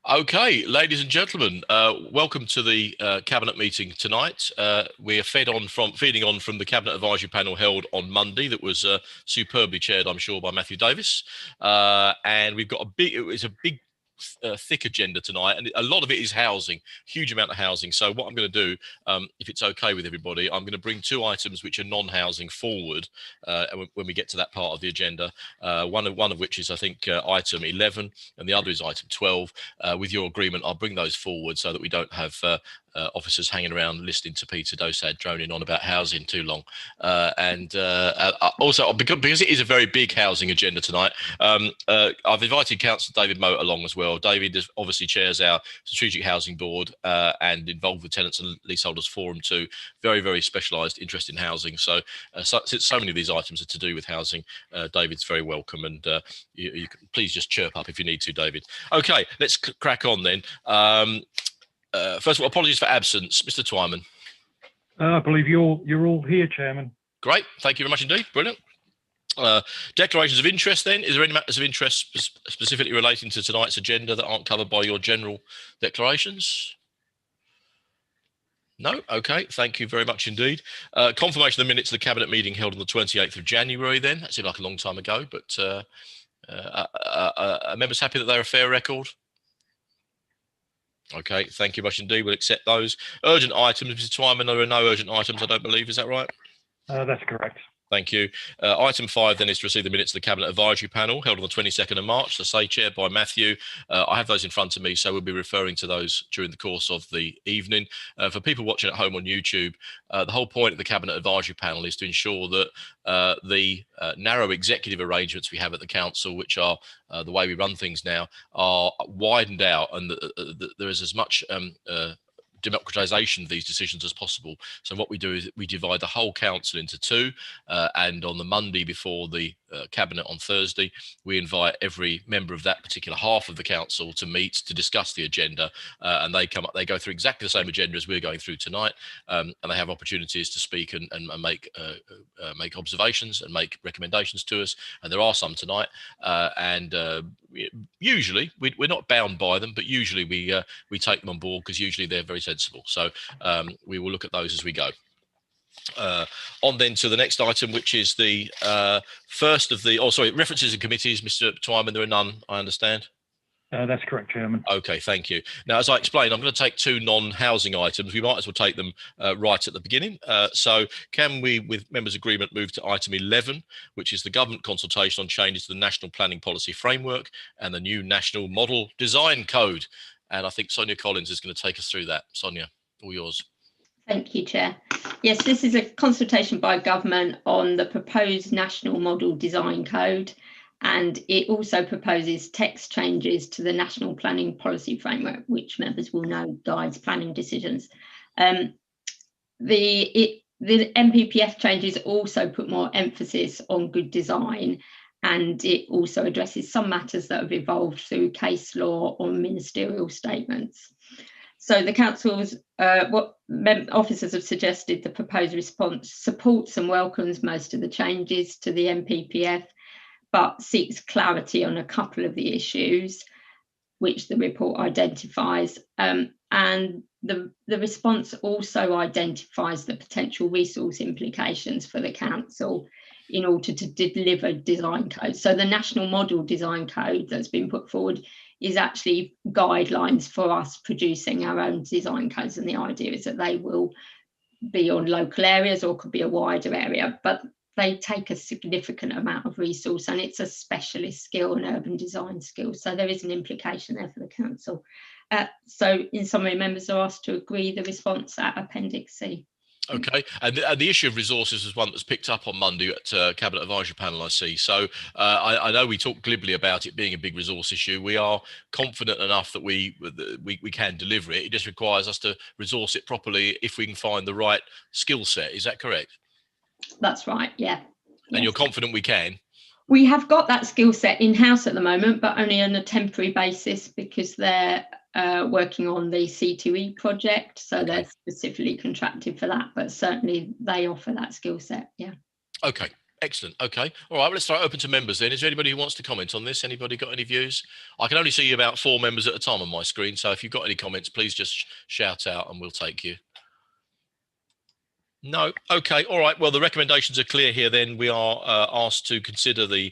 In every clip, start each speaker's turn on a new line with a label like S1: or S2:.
S1: Okay, ladies and gentlemen, welcome to the cabinet meeting tonight. We are feeding on from the cabinet advisory panel held on Monday. That was superbly chaired, I'm sure, by Matthew Davis. And we've got it's a big, thick agenda tonight, and a lot of it is housing, huge amount of housing. So what I'm going to do, if it's okay with everybody, I'm going to bring two items which are non-housing forward when we get to that part of the agenda. One of which is, I think, item 11, and the other is item 12. With your agreement, I'll bring those forward so that we don't have officers hanging around listening to Peter Dosad droning on about housing too long. Also, because it is a very big housing agenda tonight, I've invited Councillor David Moat along as well. David obviously chairs our Strategic Housing Board and involved with Tenants and Leaseholders Forum too. Very, very specialised interest in housing. So since so many of these items are to do with housing, David's very welcome, and you can please just chirp up if you need to, David. Okay, let's crack on then. First of all, apologies for absence, Mr. Twyman.
S2: I believe you're all here, Chairman.
S1: Great, thank you very much indeed. Brilliant. Declarations of interest then. Is there any matters of interest specifically relating to tonight's agenda that aren't covered by your general declarations? No? Okay, thank you very much indeed. Confirmation of the minutes of the Cabinet meeting held on the 28th of January then. That seemed like a long time ago, but are members happy that they're a fair record? Okay, thank you much indeed. We'll accept those. Urgent items, Mr. Twyman, there are no urgent items, I don't believe. Is that right?
S2: That's correct.
S1: Thank you. Item 5 then is to receive the minutes of the Cabinet Advisory Panel held on the 22nd of March, chaired by Matthew. I have those in front of me, so we'll be referring to those during the course of the evening. For people watching at home on YouTube, the whole point of the Cabinet Advisory Panel is to ensure that the narrow executive arrangements we have at the Council, which are the way we run things now, are widened out, and that there is as much democratisation of these decisions as possible. So what we do is we divide the whole council into two, and on the Monday before the cabinet on Thursday, we invite every member of that particular half of the council to meet to discuss the agenda, and they go through exactly the same agenda as we're going through tonight, and they have opportunities to speak and make observations and make recommendations to us, and there are some tonight, and usually we're not bound by them, but usually we take them on board because usually they're very sensible. So we will look at those as we go. On then to the next item, which is the first of the references and committees. Mr. Twyman, there are none, I understand.
S2: That's correct, Chairman.
S1: Okay, thank you. Now, as I explained, I'm going to take two non-housing items. We might as well take them right at the beginning. So can we, with members' agreement, move to item 11, which is the government consultation on changes to the National Planning Policy Framework and the new National Model Design Code. And I think Sonia Collins is going to take us through that. Sonia, all yours.
S3: Thank you, Chair. Yes, this is a consultation by government on the proposed National Model Design Code, and it also proposes text changes to the National Planning Policy Framework, which members will know guides planning decisions. The NPPF changes also put more emphasis on good design, and it also addresses some matters that have evolved through case law or ministerial statements. So the Council's officers have suggested the proposed response supports and welcomes most of the changes to the NPPF, but seeks clarity on a couple of the issues which the report identifies. And the response also identifies the potential resource implications for the Council in order to deliver design codes. So the National Model Design Code that's been put forward is actually guidelines for us producing our own design codes, and the idea is that they will be on local areas or could be a wider area, but they take a significant amount of resource, and it's a specialist skill, an urban design skill, so there is an implication there for the Council. So in summary, members are asked to agree the response at Appendix C.
S1: Okay, and the issue of resources is one that's picked up on Monday at Cabinet Advisory Panel, I see. So I know we talked glibly about it being a big resource issue. We are confident enough that we can deliver it. It just requires us to resource it properly if we can find the right skill set. Is that correct?
S3: That's right, yeah.
S1: And you're confident we can?
S3: We have got that skill set in-house at the moment, but only on a temporary basis because they're working on the C2E project, so they're specifically contracted for that, but certainly they offer that skill set, yeah.
S1: Okay, Excellent. Okay. All right. Well, let's start open to members then. Is there anybody who wants to comment on this? Anybody got any views? I can only see about 4 members at a time on my screen. So if you've got any comments, please just shout out and we'll take you. No. Okay. All right. Well, the recommendations are clear here. Then we are asked to consider the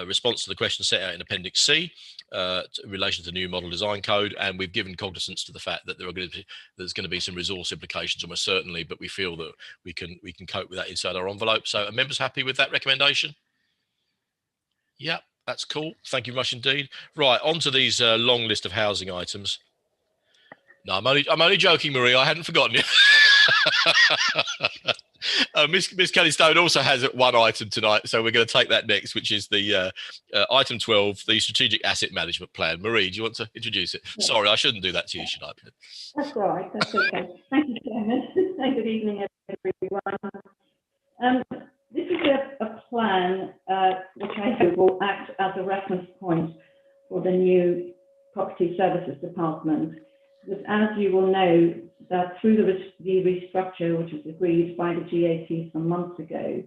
S1: response to the question set out in Appendix C in relation to the new model design code, and we've given cognizance to the fact that there's going to be some resource implications almost certainly, but we feel that we can cope with that inside our envelope. So, are members happy with that recommendation? Yeah, that's cool. Thank you very much indeed. Right, on to these long list of housing items. No, I'm only joking, Marie. I hadn't forgotten you. Miss Kelly Stone also has one item tonight, so we're going to take that next, which is the item 12, the strategic asset management plan. Marie, do you want to introduce it? Yeah. Sorry, I shouldn't do that to you, should I?
S4: That's all right. That's okay. Thank you, Chairman. Good evening, everyone. This is a plan which I hope will act as a reference point for the new Property Services Department. Because as you will know, that through the restructure, which was agreed by the GAC some months ago,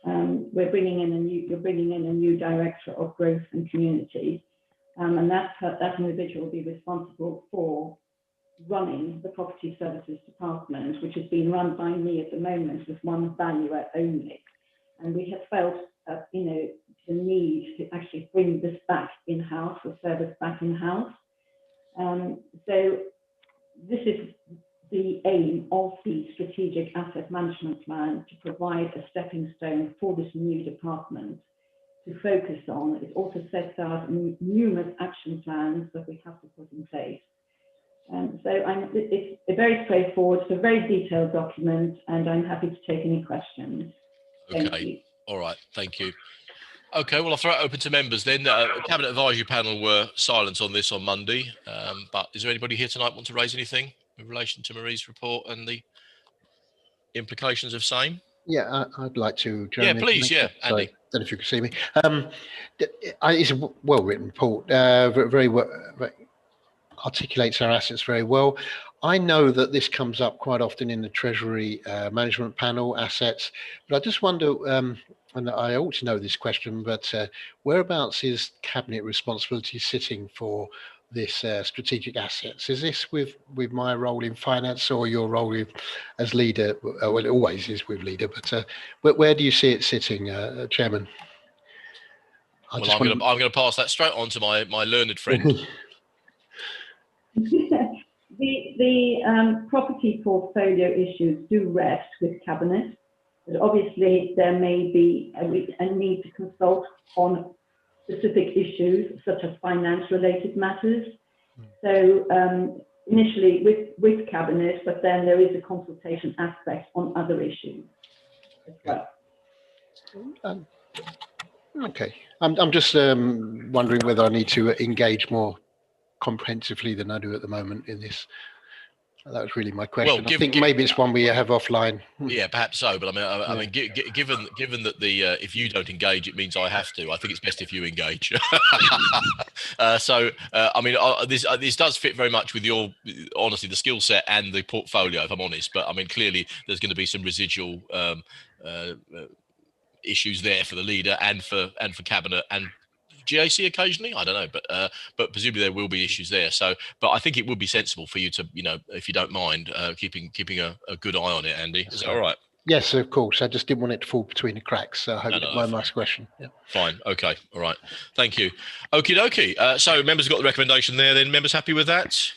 S4: you're bringing in a new director of growth and community, and that individual will be responsible for running the Property Services Department, which is being run by me at the moment with one valuer only. And we have felt, the need to actually bring this back in-house, the service back in-house. So this is the aim of the strategic asset management plan, to provide a stepping stone for this new department to focus on. It also sets out numerous action plans that we have to put in place. It's a very straightforward, it's a very detailed document, and I'm happy to take any questions. Thank you.
S1: All right. Thank you. Okay, well, I'll throw it open to members then. Cabinet Advisory Panel were silent on this on Monday, but is there anybody here tonight want to raise anything in relation to Marie's report and the implications of same?
S5: Yeah, I'd like to.
S1: Yeah, please. Yeah, Andy.
S5: Sorry, don't know if you can see me. It's a well-written report. Very well, articulates our assets very well. I know that this comes up quite often in the Treasury Management Panel assets, but I just wonder. And I ought to know this question, but whereabouts is Cabinet responsibility sitting for this strategic assets? Is this with my role in finance, or your role as leader? Well, it always is with leader, but where do you see it sitting, Chairman?
S1: I'm going to pass that straight on to my learned friend.
S4: The property portfolio issues do rest with Cabinet. But obviously, there may be a need to consult on specific issues, such as finance-related matters. So initially with Cabinet, but then there is a consultation aspect on other issues as well.
S5: Okay, I'm just wondering whether I need to engage more comprehensively than I do at the moment in this. That was really my question. Well, I think maybe it's one we have offline.
S1: Yeah, perhaps so. But I mean, given that the if you don't engage, it means I have to. I think it's best if you engage. I mean, this does fit very much with your, honestly, the skill set and the portfolio, if I'm honest. But I mean, clearly, there's going to be some residual issues there for the leader and for Cabinet and GAC occasionally, I don't know, but presumably there will be issues there. So, but I think it would be sensible for you to, if you don't mind, keeping a good eye on it, Andy. Is that all right?
S5: Yes, of course. I just didn't want it to fall between the cracks. So I hope my last question. Yeah.
S1: Fine. Okay. All right. Thank you. Okie dokie. So members have got the recommendation there. Then members happy with that?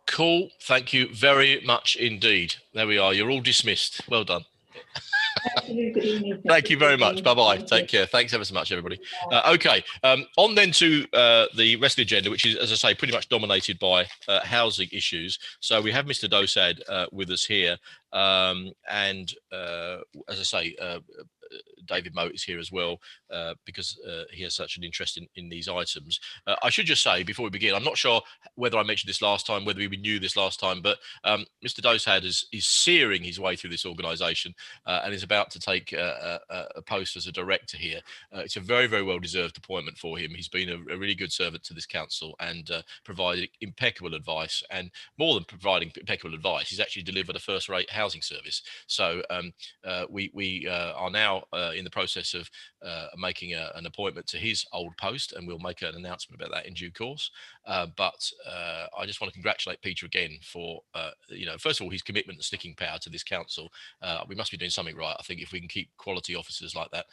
S1: Cool. Thank you very much indeed. There we are. You're all dismissed. Well done. Thank you very much. Bye-bye. Take care. Thanks ever so much, everybody. Okay. On then to the rest of the agenda, which is, as I say, pretty much dominated by housing issues. So we have Mr. Dosad with us here. As I say, David Moat is here as well, because he has such an interest in these items. I should just say before we begin, I'm not sure whether I mentioned this last time, whether we knew this last time, but Mr. Doshad is searing his way through this organisation and is about to take a post as a director here. It's a very, very well-deserved appointment for him. He's been a really good servant to this council and provided impeccable advice, and more than providing impeccable advice, he's actually delivered a first-rate housing service. So we are now in the process of making an appointment to his old post, and we'll make an announcement about that in due course. But I just want to congratulate Peter again for, first of all, his commitment and sticking power to this council. We must be doing something right, I think, if we can keep quality officers like that.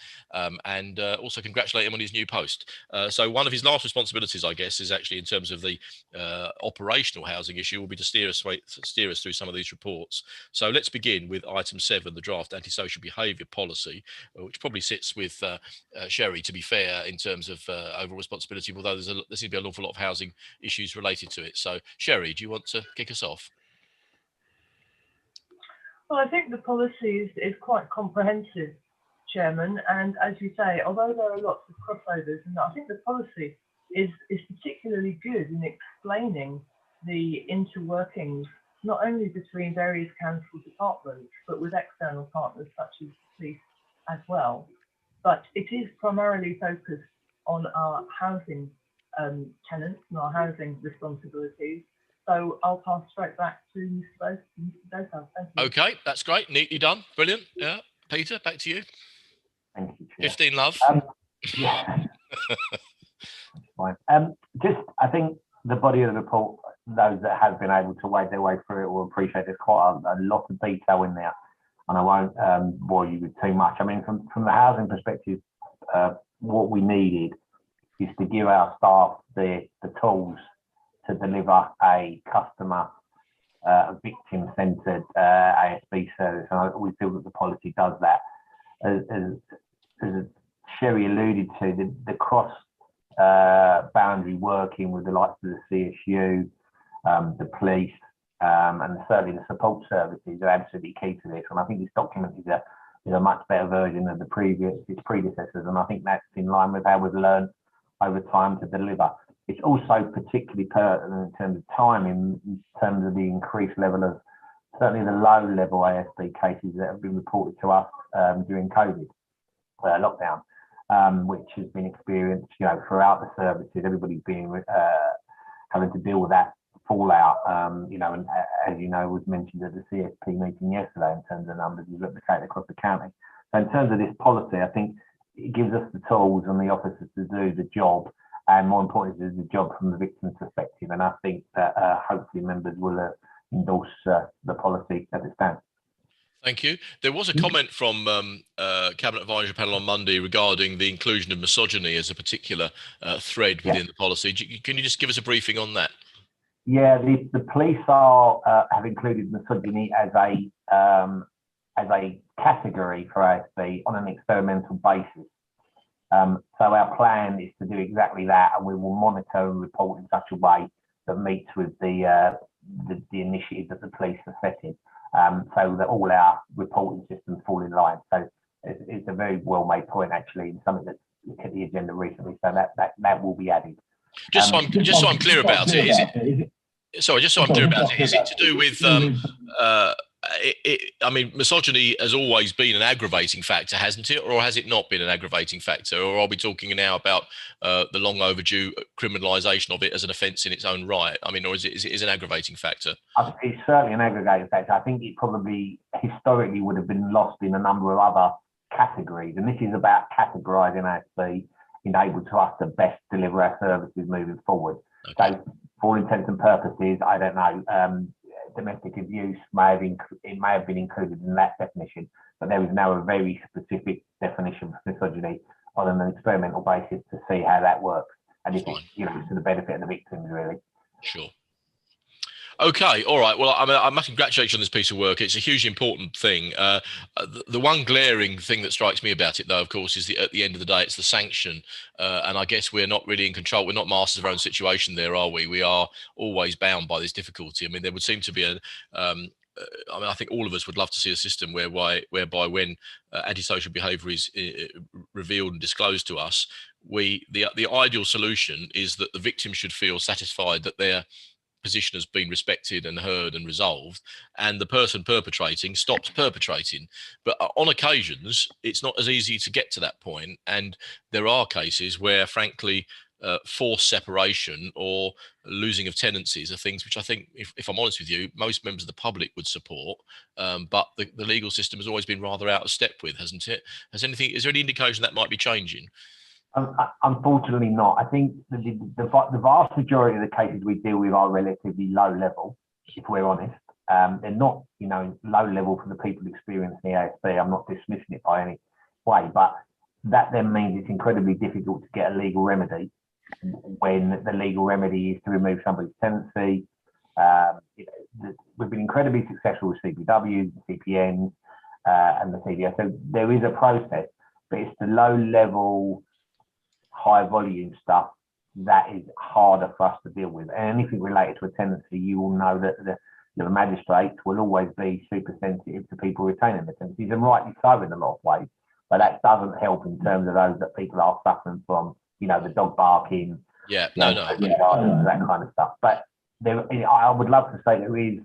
S1: And also congratulate him on his new post. So one of his last responsibilities, I guess, is actually in terms of the operational housing issue, will be to steer us through some of these reports. So let's begin with item 7, the draft antisocial behaviour policy, which probably sits with Sherry, to be fair, in terms of overall responsibility, although there seems to be an awful lot of housing issues related to it. So Sherry, do you want to kick us off?
S6: Well, I think the policy is quite comprehensive, Chairman, and as you say, although there are lots of crossovers, and I think the policy is particularly good in explaining the interworkings, not only between various council departments, but with external partners such as the police as well. But it is primarily focused on our housing tenants and our housing responsibilities. So I'll pass straight back to Mr. Doshad. Thank you.
S1: Okay, that's great. Neatly done. Brilliant. Yeah. Peter, back to you.
S7: Thank you, Chair.
S1: 15 love.
S7: Yeah. Fine. I think the body of the report, those that have been able to wade their way through it will appreciate there's quite a lot of detail in there, and I won't bore you with too much. I mean, from the housing perspective, what we needed is to give our staff the tools to deliver a customer, victim-centred ASB service, and we feel that the policy does that. As Sherry alluded to, the cross boundary working with the likes of the CSU, the police, and certainly the support services are absolutely key to this. And I think this document is a much better version of its predecessors, and I think that's in line with how we've learned over time to deliver. It's also particularly pertinent in terms of time, in terms of the increased level of certainly the low-level ASB cases that have been reported to us during COVID lockdown, which has been experienced, throughout the services. Everybody's been having to deal with that fallout, and as you know, was mentioned at the CSP meeting yesterday in terms of numbers we've replicated across the county. So in terms of this policy, I think it gives us the tools and the officers to do the job, and more importantly, do the job from the victim's perspective. And I think that hopefully members will endorse the policy as it stands.
S1: Thank you. There was a comment from Cabinet Advisory Panel on Monday regarding the inclusion of misogyny as a particular thread within the policy. Can you just give us a briefing on that?
S7: Yeah, the police have included misogyny as a category for ASB on an experimental basis. So our plan is to do exactly that, and we will monitor and report in such a way that meets with the initiatives that the police are setting, so that all our reporting systems fall in line. So it's a very well made point, actually, and something that's hit the agenda recently. So that will be added.
S1: Just so I'm clear about it, is it? Sorry, just so I'm clear about it, is it to do with? I mean, misogyny has always been an aggravating factor, hasn't it? Or has it not been an aggravating factor? Or are we talking now about the long overdue criminalisation of it as an offence in its own right? I mean, or is it an aggravating factor?
S7: It's certainly an aggravating factor. I think it probably historically would have been lost in a number of other categories. And this is about categorising ASB, enable to us to best deliver our services moving forward. Okay. So for all intents and purposes, I don't know, domestic abuse may have been included in that definition, but there is now a very specific definition for misogyny on an experimental basis to see how that works, and it's to the benefit of the victims, really.
S1: Sure. Okay, all right. Well, I must congratulate you on this piece of work. It's a hugely important thing. The one glaring thing that strikes me about it, though, of course, is at the end of the day, it's the sanction. And I guess we're not really in control. We're not masters of our own situation there, are we? We are always bound by this difficulty. I mean, there would seem to be I mean, I think all of us would love to see a system whereby when antisocial behaviour is revealed and disclosed to us, the ideal solution is that the victim should feel satisfied that their position has been respected and heard and resolved, and the person perpetrating stops perpetrating. But on occasions, it's not as easy to get to that point, and there are cases where, frankly, forced separation or losing of tenancies are things which I think, if I'm honest with you, most members of the public would support, but the legal system has always been rather out of step with, hasn't it? Is there any indication that might be changing?
S7: Unfortunately not. I think the vast majority of the cases we deal with are relatively low level, if we're honest. They're not, low level for the people experiencing the ASB. I'm not dismissing it by any way, but that then means it's incredibly difficult to get a legal remedy when the legal remedy is to remove somebody's tenancy. We've been incredibly successful with CPWs, CPNs, and the CDO. So there is a process, but it's the low level, high volume stuff that is harder for us to deal with. And anything related to a tenancy, you will know that the magistrates will always be super sensitive to people retaining the tenancies, and rightly so in a lot of ways. But that doesn't help in terms of those that people are suffering from, the dog barking,
S1: that
S7: kind of stuff. But I would love to say there is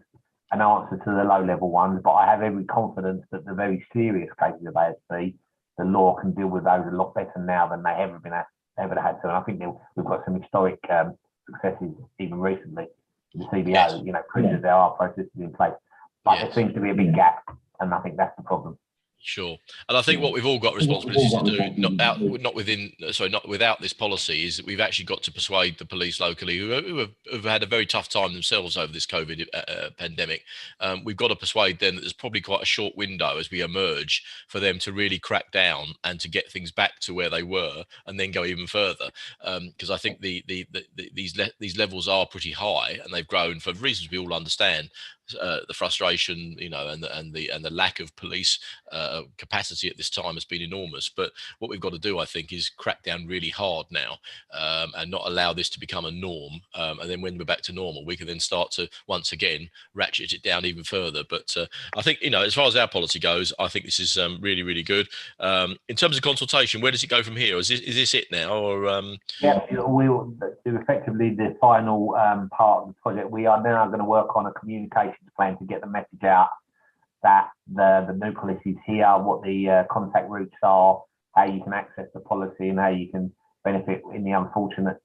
S7: an answer to the low level ones, but I have every confidence that the very serious cases of ASB, the law can deal with those a lot better now than they ever had to. And I think we've got some historic successes even recently. The CBO, proving that there are processes in place, but there seems to be a big gap, and I think that's the problem.
S1: Sure, and I think what we've all got responsibilities to do, not without this policy, is that we've actually got to persuade the police locally, who have had a very tough time themselves over this COVID pandemic. We've got to persuade them that there's probably quite a short window as we emerge for them to really crack down and to get things back to where they were, and then go even further. Because I think these levels are pretty high, and they've grown for reasons we all understand. The frustration, and the lack of police capacity at this time has been enormous. But what we've got to do, I think, is crack down really hard now, and not allow this to become a norm. And then when we're back to normal, we can then start to once again ratchet it down even further. But I think, as far as our policy goes, I think this is really, really good. In terms of consultation, where does it go from here? Is this it now, or?
S7: Yeah, we'll do effectively the final part of the project. We are now going to work on a communication plan to get the message out that the new policy is here, what the contact routes are, how you can access the policy, and how you can benefit in the unfortunate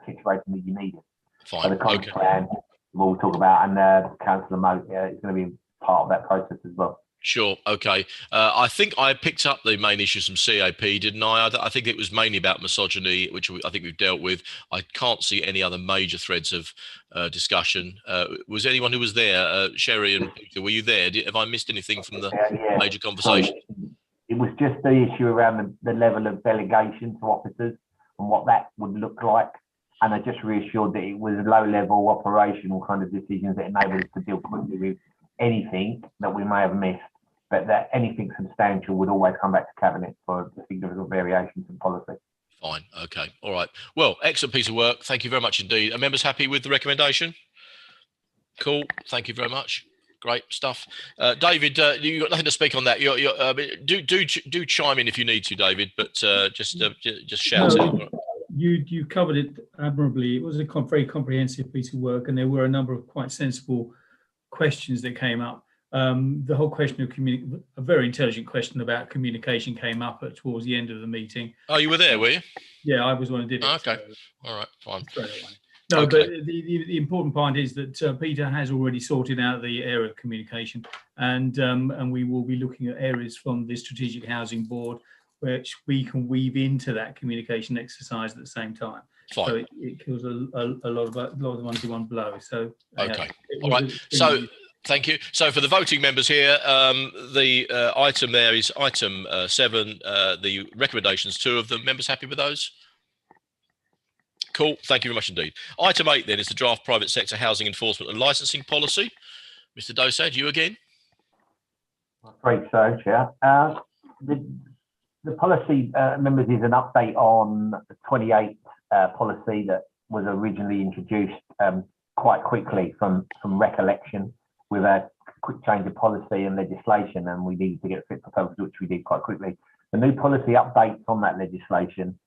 S7: situation that you need it.
S1: Fine.
S7: So the contact plan we'll talk about, and Councillor Moat is going to be part of that process as well.
S1: Sure. Okay. I think I picked up the main issues from CAP, didn't I? I think it was mainly about misogyny, which I think we've dealt with. I can't see any other major threads of discussion. Was anyone who was there, Sherry and Peter, were you there? Have I missed anything from the major conversation?
S7: It was just the issue around the level of delegation to officers and what that would look like. And I just reassured that it was low-level operational kind of decisions that enable us to deal quickly with anything that we may have missed, but that anything substantial would always come back to Cabinet for significant variations in policy.
S1: Fine. Okay. All right. Well, excellent piece of work. Thank you very much indeed. Are members happy with the recommendation? Cool. Thank you very much. Great stuff. David, you've got nothing to speak on that. Do chime in if you need to, David, but just shout out.
S8: You covered it admirably. It was a very comprehensive piece of work, and there were a number of quite sensible questions that came up. The whole question of a very intelligent question about communication came up towards the end of the meeting.
S1: Oh, you were there, were you?
S8: Yeah, I was one who did it.
S1: Okay. So, all right, fine.
S8: No, okay. But the important point is that Peter has already sorted out the area of communication, and we will be looking at areas from the Strategic Housing Board which we can weave into that communication exercise at the same time.
S1: Fine.
S8: So it kills a lot of the ones in one blow. So
S1: okay, all right. So thank you. So for the voting members here, the item there is item 7. The recommendations, 2 of them. Members happy with those? Cool. Thank you very much indeed. Item 8 then is the draft private sector housing enforcement and licensing policy. Mr. Dosad, you again?
S7: Great, so Chair. The policy, members, is an update on the 28 policy that was originally introduced quite quickly from recollection with a quick change of policy and legislation, and we needed to get fit for purpose, which we did quite quickly. The new policy updates on that legislation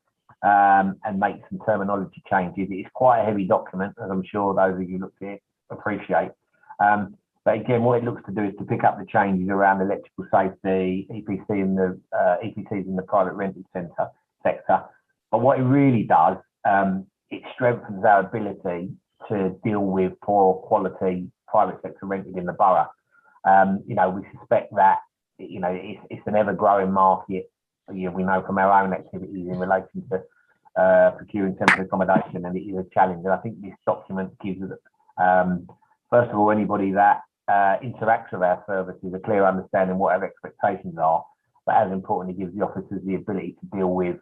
S7: and make some terminology changes. It's quite a heavy document, as I'm sure those of you looked at it appreciate. But again, what it looks to do is to pick up the changes around electrical safety, EPC and the EPCs in the private rented sector. But what it really does, it strengthens our ability to deal with poor quality private sector rented in the borough. You know, we suspect that, you know, it's an ever-growing market. You know, we know from our own activities in relation to procuring temporary accommodation, and it is a challenge. And I think this document gives us, first of all, anybody that interacts with our services a clear understanding what our expectations are, but as importantly, gives the officers the ability to deal with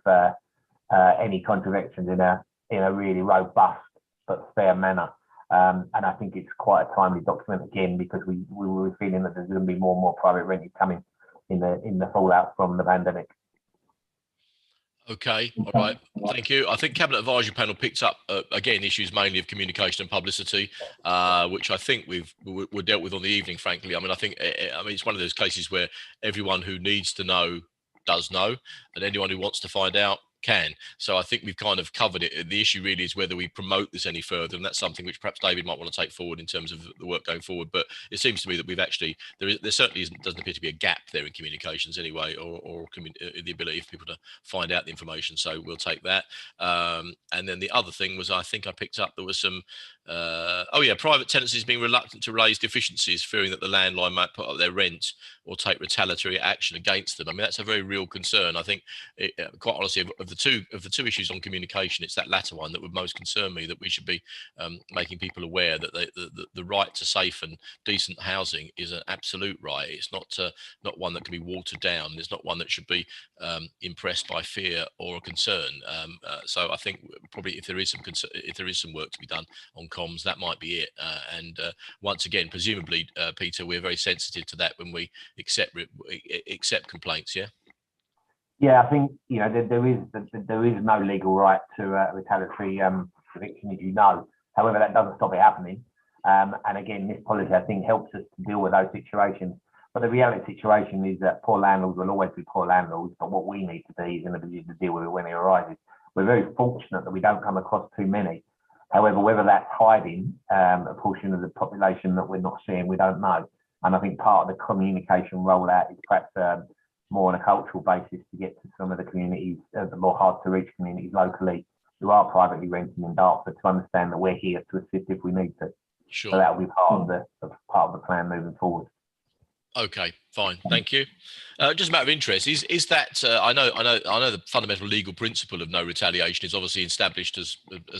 S7: any contradictions in a really robust but fair manner. And I think it's quite a timely document again, because we were feeling that there's going to be more and more private rented coming in the fallout from the pandemic.
S1: Okay, all right, thank you. I think Cabinet Advisory Panel picked up again issues mainly of communication and publicity, which I think were dealt with on the evening. Frankly, I mean, I think it's one of those cases where everyone who needs to know does know, and anyone who wants to find out can. So I think we've kind of covered it. The issue really is whether we promote this any further, and that's something which perhaps David might want to take forward in terms of the work going forward. But it seems to me that we've actually there certainly doesn't appear to be a gap there in communications anyway, or the ability for people to find out the information. So we'll take that. And then the other thing was, I think I picked up there was some private tenancies being reluctant to raise deficiencies, fearing that the landlord might put up their rent or take retaliatory action against them. I mean, that's a very real concern. I think, quite honestly, of the two issues on communication, it's that latter one that would most concern me. That we should be making people aware that the right to safe and decent housing is an absolute right. It's not one that can be watered down. It's not one that should be impressed by fear or a concern. So I think probably if there is some work to be done on comms, that might be it. And once again, presumably, Peter, we're very sensitive to that when we accept complaints.
S7: Yeah, I think, you know, there is no legal right to retaliatory eviction, as you know. However, that doesn't stop it happening. And again, this policy, I think, helps us to deal with those situations. But the reality situation is that poor landlords will always be poor landlords. But what we need to be is in a position to deal with it when it arises. We're very fortunate that we don't come across too many. However, whether that's hiding a portion of the population that we're not seeing, we don't know. And I think part of the communication rollout is perhaps more on a cultural basis to get to some of the communities, the more hard to reach communities locally who are privately renting in Dartford, to understand that we're here to assist if we need to.
S1: Sure.
S7: So that will be part of the plan moving forward.
S1: Okay, fine, thank you. Just a matter of interest, is that I know the fundamental legal principle of no retaliation is obviously established as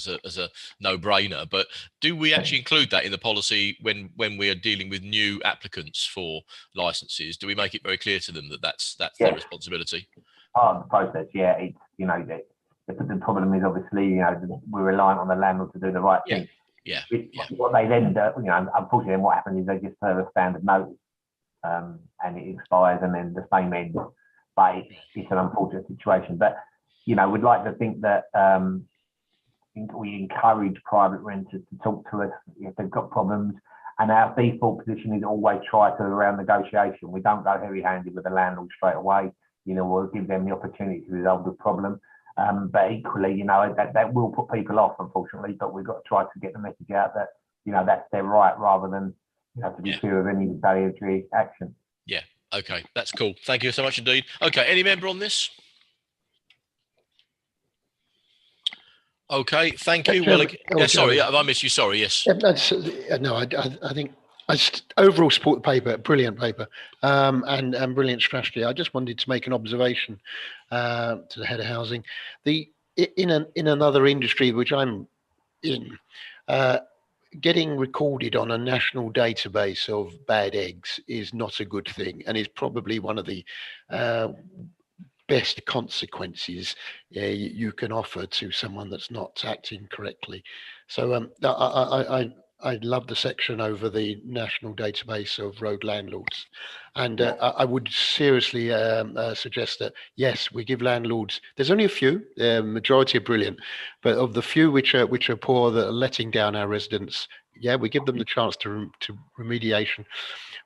S1: a no-brainer, but do we actually include that in the policy when we are dealing with new applicants for licenses? Do we make it very clear to them that that's their responsibility?
S7: Part of the process, yeah. It's, you know, the problem is obviously, you know, we're reliant on the landlord to do the right thing.
S1: Yeah.
S7: What they then do, you know, unfortunately, what happens is they just serve a standard notice. And it expires and then the same ends. But it's an unfortunate situation. But, you know, we'd like to think that we encourage private renters to talk to us if they've got problems. And our default position is always try to around negotiation. We don't go heavy-handed with the landlord straight away. You know, we'll give them the opportunity to resolve the problem. But equally, you know, that will put people off, unfortunately. But we've got to try to get the message out that, you know, that's their right rather than, you have to be fear of any retaliatory action.
S1: Yeah. Okay. That's cool. Thank you so much indeed. Okay. Any member on this? Okay. Thank you. Sorry. Have I missed you? Sorry. Yes.
S5: No, I think I overall support the paper. Brilliant paper, and brilliant strategy. I just wanted to make an observation to the head of housing. In another industry which I'm in. Getting recorded on a national database of bad eggs is not a good thing, and is probably one of the best consequences you can offer to someone that's not acting correctly. So I love the section over the national database of road landlords, and I would seriously suggest that yes, we give landlords. There's only a few. The majority are brilliant, but of the few which are poor that are letting down our residents, Yeah, we give them the chance to remediation,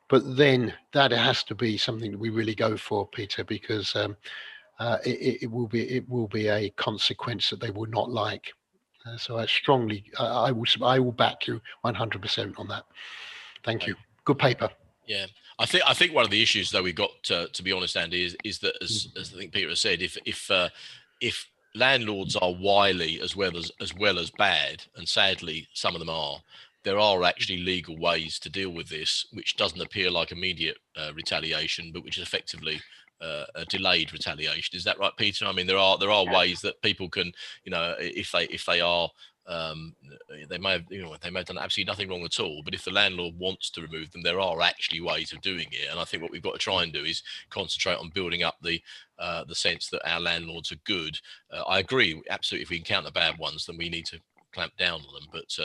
S5: but then that has to be something that we really go for, Peter, because it will be a consequence that they will not like. So I will back you 100% on that. Thank you. Good paper.
S1: Yeah, I think one of the issues though we got to be honest, Andy, is that as I think Peter has said, if landlords are wily as well as bad, and sadly some of them are, there are actually legal ways to deal with this, which doesn't appear like immediate retaliation, but which is effectively a delayed retaliation. Is that right, Peter? I mean, there are ways that people can, if they are. They may have done absolutely nothing wrong at all, but if the landlord wants to remove them, there are actually ways of doing it. And I think what we've got to try and do is concentrate on building up the sense that our landlords are good. I agree, absolutely. If we encounter bad ones, then we need to clamp down on them. But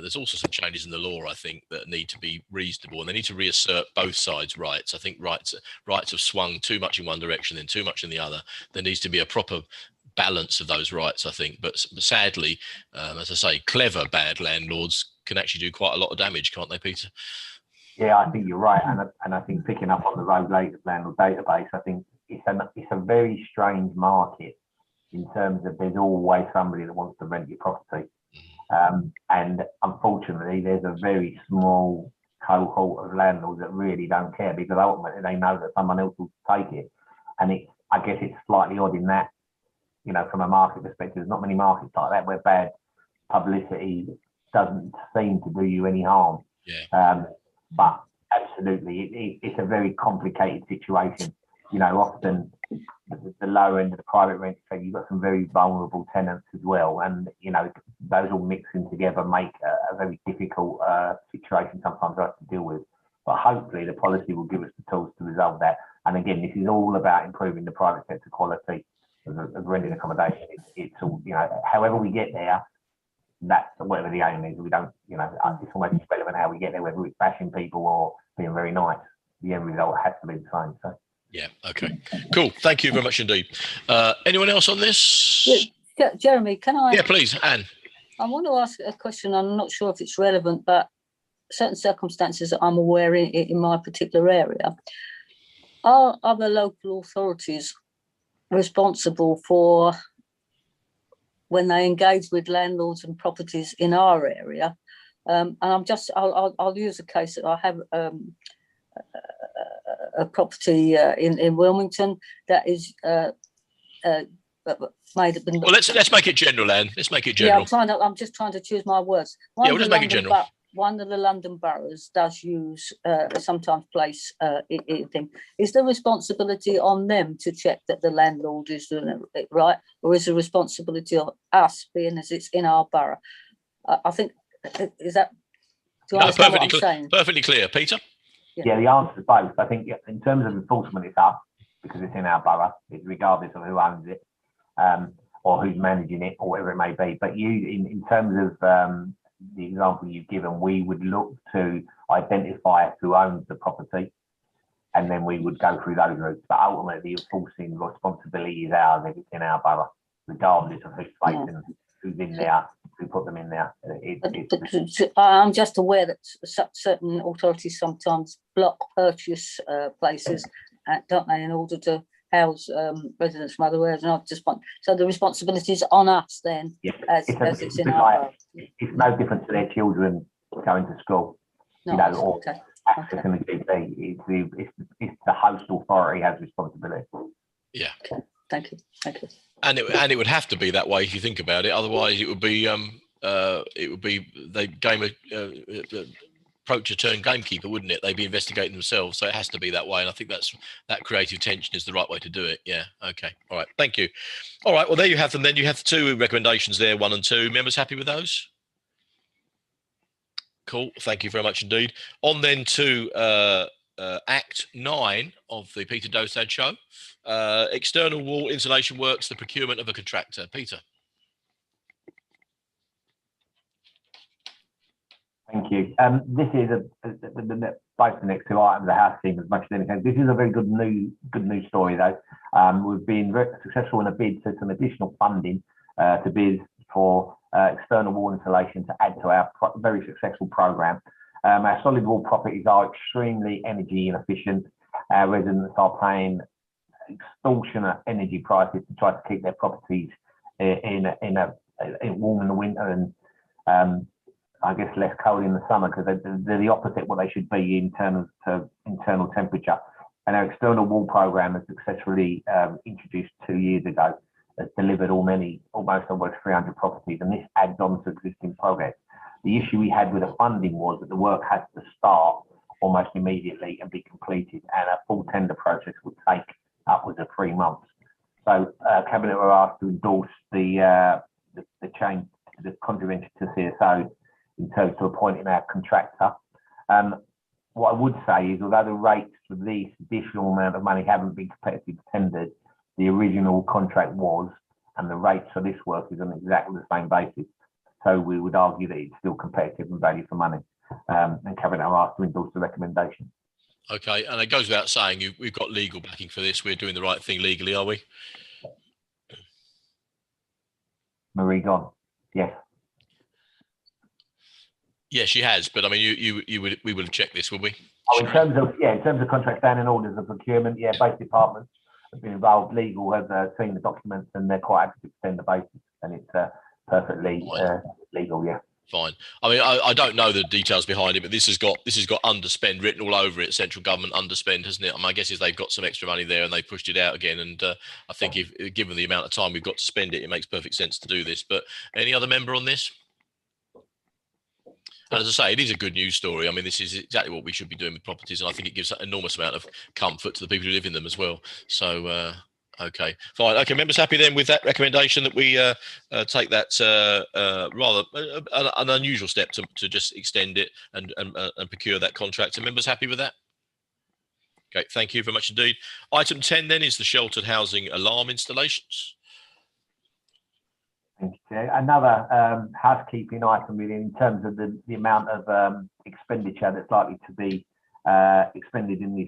S1: there's also some changes in the law, I think, that need to be reasonable, and they need to reassert both sides' rights. I think rights have swung too much in one direction, then too much in the other. There needs to be a proper balance of those rights, I think, but sadly, as I say, clever bad landlords can actually do quite a lot of damage, can't they, Peter?
S7: Yeah, I think you're right, and I think picking up on the road landlord database, I think it's a very strange market in terms of there's always somebody that wants to rent your property, and unfortunately, there's a very small cohort of landlords that really don't care, because ultimately they know that someone else will take it, and I guess it's slightly odd in that. From a market perspective, there's not many markets like that where bad publicity doesn't seem to do you any harm.
S1: Yeah.
S7: But absolutely, it's a very complicated situation. Often the lower end of the private rent, so you've got some very vulnerable tenants as well, and those all mixing together make a very difficult situation sometimes for us to deal with. But hopefully, the policy will give us the tools to resolve that. And again, this is all about improving the private sector quality of renting accommodation. It's all, however we get there, that's whatever the aim is. We don't, it's almost irrelevant how we get there, whether it's bashing people or being very nice. The end result has to be the same. So.
S1: Yeah. Okay. Cool. Thank you very much indeed. Anyone else on this?
S9: Yeah, Jeremy, can I?
S1: Yeah, please, Anne.
S9: I want to ask a question. I'm not sure if it's relevant, but certain circumstances that I'm aware in my particular area, are other local authorities responsible for when they engage with landlords and properties in our area? And I'll use a case that I have a property in Wilmington that is made up.
S1: Well, let's make it general, Anne. Let's make it general.
S9: Yeah, I'm just trying to choose my words.
S1: We'll just make it general.
S9: One of the London boroughs does use sometimes place thing. Is the responsibility on them to check that the landlord is doing it right, or is the responsibility of us, being as it's in our borough? I think is that. Do you understand what I'm saying?
S1: Perfectly clear, Peter.
S7: Yeah, the answer is both. I think in terms of enforcement, it's us, because it's in our borough, regardless of who owns it, or who's managing it, or whatever it may be. But in terms of the example you've given, we would look to identify who owns the property, and then we would go through those routes. But ultimately, the enforcing responsibility is ours if it's in our borough, regardless of who's placing, who's in there, who put them in there.
S9: I'm just aware that certain authorities sometimes block purchase places, don't they, in order to house residents from other areas, and I just want, so the responsibility is on us then, as it's in our borough.
S7: It's no different to their children going to school, or accessing the GP. It's the host authority has responsibility.
S1: Yeah.
S9: Okay. Thank you.
S1: And it would have to be that way if you think about it. Otherwise, it would be the game approach a turn gamekeeper, wouldn't it? They'd be investigating themselves, so it has to be that way. And I think that creative tension is the right way to do it. Yeah. Okay. All right. Thank you. All right. Well, there you have them. Then you have the two recommendations there, 1 and 2. Members happy with those? Cool. Thank you very much indeed. On then to Act 9 of the Peter Dostad show. External wall insulation works, the procurement of a contractor. Peter.
S7: Thank you. This is both the next two items, the house team as much as anything. This is a very good news story though. We've been very successful in a bid for some additional funding to bid for external wall insulation to add to our very successful program. Our solid wall properties are extremely energy inefficient. Our residents are paying extortionate energy prices to try to keep their properties in warm in the winter and I guess less cold in the summer, because they're the opposite what they should be in terms of internal temperature. And our external wall program has successfully introduced 2 years ago, has delivered almost 300 properties, and this adds on to existing progress. The issue we had with the funding was that the work has to start almost immediately and be completed, and a full tender process would take upwards of 3 months. So Cabinet were asked to endorse the change to the contribution to CSO in terms of appointing our contractor. What I would say is, although the rates for this additional amount of money haven't been competitively tendered, the original contract was, and the rates for this work is on exactly the same basis. So we would argue that it's still competitive and value for money. And Cabinet are asked to endorse the recommendation.
S1: Okay, and it goes without saying, we've got legal backing for this. We're doing the right thing legally, are we?
S7: Marie gone. Yes.
S1: Yes, she has, but I mean, we would have checked this, would we?
S7: Oh, in terms of contract standing orders of procurement, yeah, both departments have been involved. Legal has seen the documents and they're quite happy to extend the basis, and it's perfectly legal. Yeah.
S1: Fine. I mean, I don't know the details behind it, but this has got underspend written all over it. Central government underspend, hasn't it? My guess is they've got some extra money there and they pushed it out again. And I think if given the amount of time we've got to spend it, it makes perfect sense to do this. But any other member on this? And as I say, it is a good news story. I mean, this is exactly what we should be doing with properties, and I think it gives an enormous amount of comfort to the people who live in them as well. So, okay, fine. Okay, members happy then with that recommendation that we take that rather an unusual step to just extend it and procure that contract. Are members happy with that? Okay, thank you very much indeed. Item 10 then is the sheltered housing alarm installations.
S7: Thank you, Chair. Another housekeeping item really in terms of the amount of expenditure that's likely to be expended in this.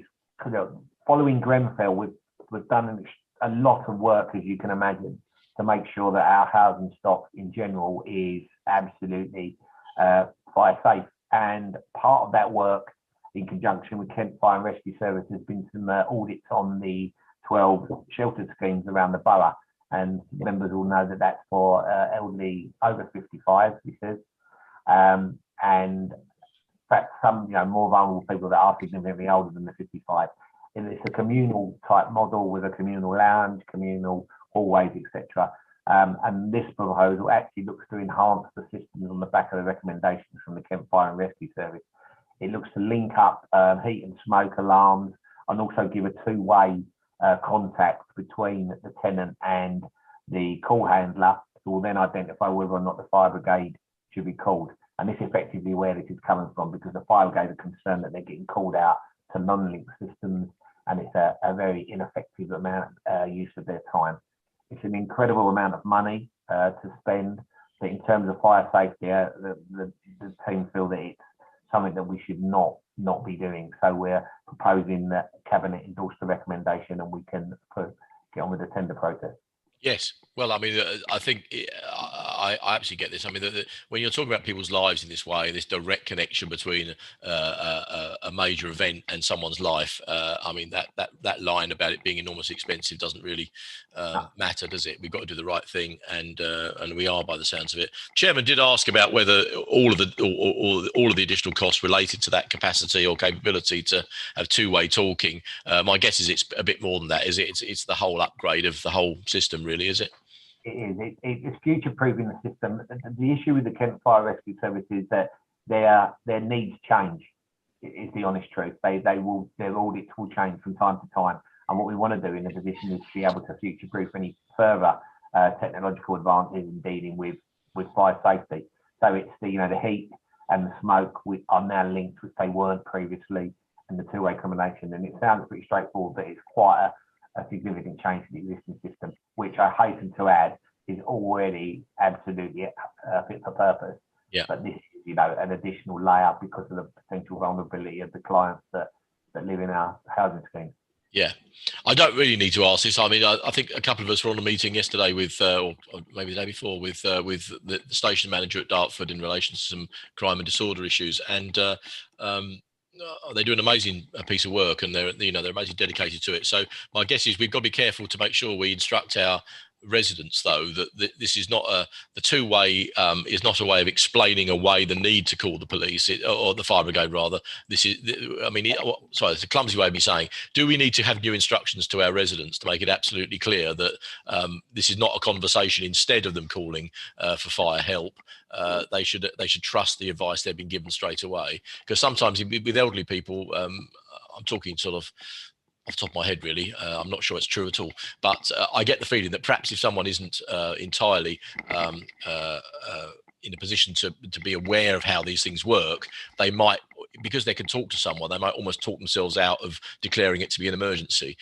S7: Following Grenfell, we've done a lot of work, as you can imagine, to make sure that our housing stock in general is absolutely fire safe. And part of that work, in conjunction with Kent Fire and Rescue Service, has been some audits on the 12 sheltered schemes around the borough. And members will know that that's for elderly over 55, he says. And in fact, some more vulnerable people that are significantly older than the 55. And it's a communal type model with a communal lounge, communal hallways, etc. And this proposal actually looks to enhance the systems on the back of the recommendations from the Kent Fire and Rescue Service. It looks to link up heat and smoke alarms and also give a two-way contact between the tenant and the call handler, who will then identify whether or not the fire brigade should be called. And this is effectively where this is coming from, because the fire brigade are concerned that they're getting called out to non-linked systems, and it's a very ineffective amount use of their time. It's an incredible amount of money to spend, but in terms of fire safety, the team feel that it's something that we should not be doing. So we're proposing that Cabinet endorse the recommendation and we can get on with the tender process.
S1: Yes. Well, I mean, I think I absolutely get this. I mean, when you're talking about people's lives in this way, this direct connection between a major event and someone's life, I mean, that line about it being enormously expensive doesn't really matter, does it? We've got to do the right thing, and we are, by the sounds of it. Chairman did ask about whether all of the additional costs related to that capacity or capability to have two-way talking. My guess is it's a bit more than that. Is it? It's the whole upgrade of the whole system, really, is it?
S7: It is. It's future-proofing the system. The issue with the Kent Fire Rescue Service is that their needs change. Is the honest truth. Their audits will change from time to time, and what we want to do in the position is to be able to future-proof any further technological advances in dealing with fire safety. So it's the heat and the smoke are now linked, which they weren't previously, and the two-way combination. And it sounds pretty straightforward, but it's quite a significant change to the existing system, which I hasten to add is already absolutely fit for purpose.
S1: Yeah.
S7: But this is, an additional layer because of the potential vulnerability of the clients that live in our housing scheme.
S1: Yeah, I don't really need to ask this. I mean, I think a couple of us were on a meeting yesterday with, or maybe the day before, with the station manager at Dartford in relation to some crime and disorder issues, and they do an amazing piece of work, and they're amazingly dedicated to it. So my guess is we've got to be careful to make sure we instruct our residents, though, that this is not the two-way is not a way of explaining away the need to call the police or the fire brigade, rather. This is, I mean, sorry, it's a clumsy way of me saying, do we need to have new instructions to our residents to make it absolutely clear that this is not a conversation instead of them calling for fire help? They should trust the advice they've been given straight away, because sometimes with elderly people, I'm talking sort of off the top of my head, really. I'm not sure it's true at all, but I get the feeling that perhaps if someone isn't entirely in a position to be aware of how these things work, they might, because they can talk to someone, they might almost talk themselves out of declaring it to be an emergency.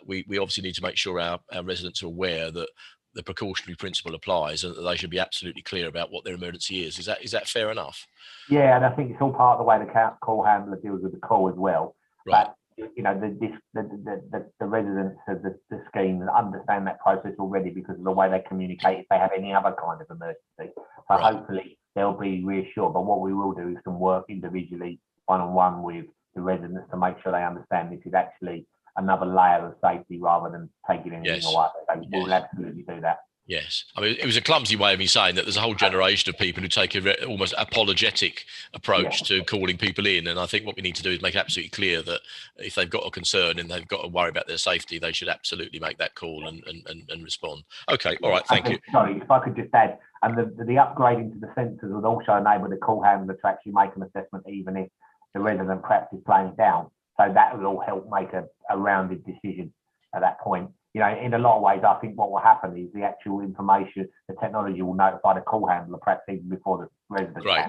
S1: We obviously need to make sure our residents are aware that the precautionary principle applies, and that they should be absolutely clear about what their emergency is. Is that fair enough?
S7: Yeah, and I think it's all part of the way the call handler deals with the call as well.
S1: Right.
S7: But, you know, the residents of the scheme understand that process already because of the way they communicate if they have any other kind of emergency. So
S1: Right.
S7: hopefully they'll be reassured. But what we will do is some work individually, one-on-one with the residents to make sure they understand this is actually another layer of safety rather than taking anything away. So we'll absolutely do that.
S1: Yes, I mean, it was a clumsy way of me saying that there's a whole generation of people who take a almost apologetic approach to calling people in, and I think what we need to do is make absolutely clear that if they've got a concern and they've got to worry about their safety, they should absolutely make that call and respond. Okay, all right, thank you.
S7: Sorry, if I could just add, and the upgrading to the sensors would also enable the call handler to actually make an assessment even if the resident perhaps is playing down. So that will all help make a rounded decision at that point. You know, in a lot of ways, I think what will happen is the actual information, the technology will notify the call handler perhaps even before the resident.
S1: Great,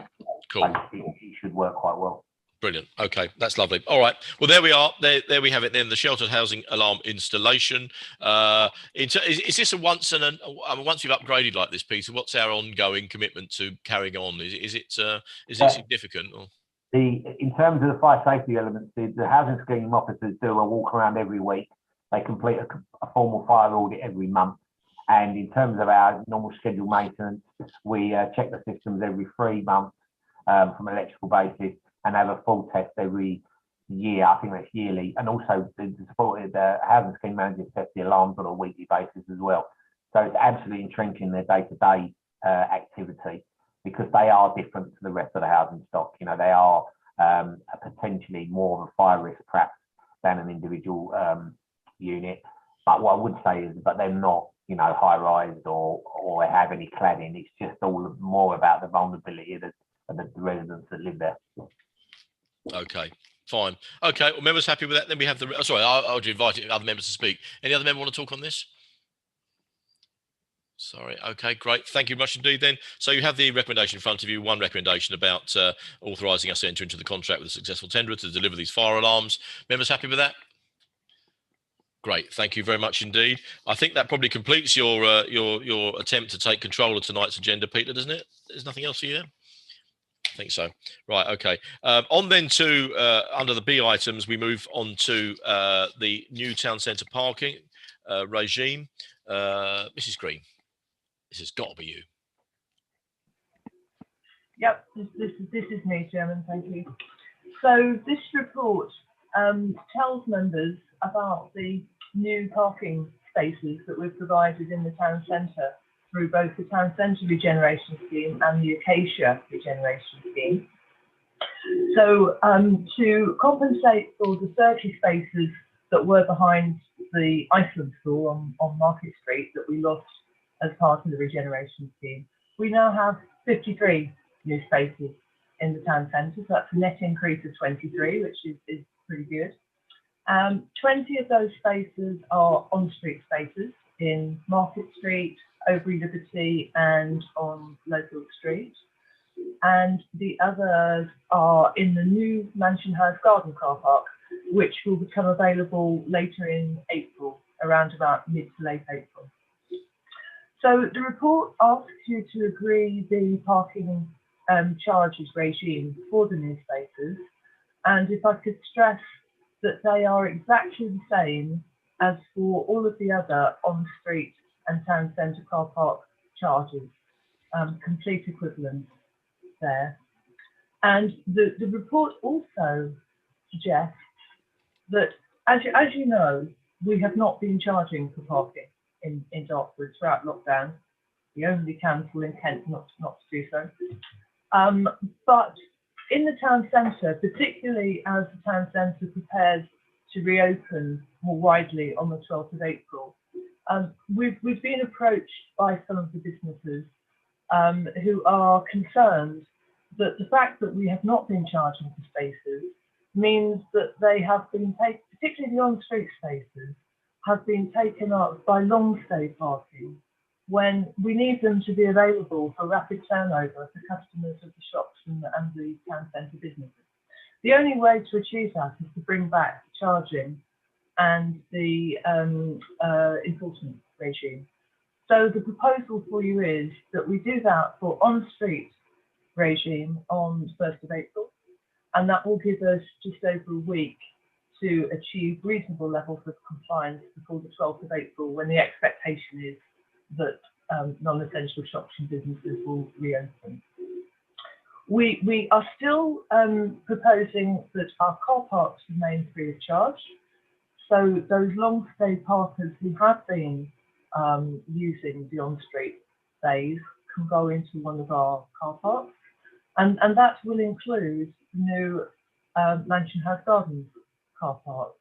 S1: cool.
S7: So it should work quite well.
S1: Brilliant. Okay, that's lovely. All right. Well, there we are. There we have it. Then the sheltered housing alarm installation. Is this a once we've upgraded like this, Peter? What's our ongoing commitment to carrying on? Is it significant? Or?
S7: In terms of the fire safety elements, the housing scheme officers do a walk around every week. They complete a formal fire audit every month. And in terms of our normal scheduled maintenance, we check the systems every 3 months from an electrical basis and have a full test every year. I think that's yearly. And also the housing scheme managers test the alarms on a weekly basis as well. So it's absolutely entrenched in their day-to-day activity because they are different to the rest of the housing stock. You know, they are potentially more of a fire risk perhaps than an individual unit, but what I would say is, but they're not, you know, high-rise or have any cladding. It's just all more about the vulnerability of the residents that live there.
S1: Okay, fine. Okay, well, members happy with that? Then we have the. Sorry, I'll invite other members to speak. Any other member want to talk on this? Sorry. Okay, great. Thank you much indeed. Then, so you have the recommendation in front of you. One recommendation about authorising us to enter into the contract with a successful tenderer to deliver these fire alarms. Members happy with that? Great, thank you very much indeed. I think that probably completes your attempt to take control of tonight's agenda, Peter, doesn't it? There's nothing else for you there? I think so. Right, okay. On then to, under the B items, we move on to the new town centre parking regime. Mrs. Green, this has got to be you.
S6: Yep, this is me, Chairman, thank you. So this report tells members about the new parking spaces that we've provided in the town centre through both the town centre regeneration scheme and the Acacia regeneration scheme. So to compensate for the 30 spaces that were behind the Iceland School on Market Street that we lost as part of the regeneration scheme, we now have 53 new spaces in the town centre. So that's a net increase of 23, which is pretty good. 20 of those spaces are on-street spaces in Market Street, Overy Liberty and on Lowfield Street. And the others are in the new Mansion House Garden Car Park, which will become available later in April, around about mid to late April. So the report asks you to agree the parking charges regime for the new spaces. And if I could stress that they are exactly the same as for all of the other on-street and town centre car park charges, complete equivalent there. And the report also suggests that, as you know, we have not been charging for parking in Dartford throughout lockdown. The only council in Kent not to do so. But in the town centre, particularly as the town centre prepares to reopen more widely on the 12th of April, we've been approached by some of the businesses who are concerned that the fact that we have not been charging for spaces means that they have been taken, particularly the on-street spaces, have been taken up by long stay parking when we need them to be available for rapid turnover for customers of the shops and the town centre businesses. The only way to achieve that is to bring back the charging and the enforcement regime. So the proposal for you is that we do that for on-street regime on 1st of April, and that will give us just over a week to achieve reasonable levels of compliance before the 12th of April, when the expectation is that non-essential shops and businesses will reopen. We are still proposing that our car parks remain free of charge. So those long stay parkers who have been using the on-street bays can go into one of our car parks. And that will include the new Mansion House Gardens car park.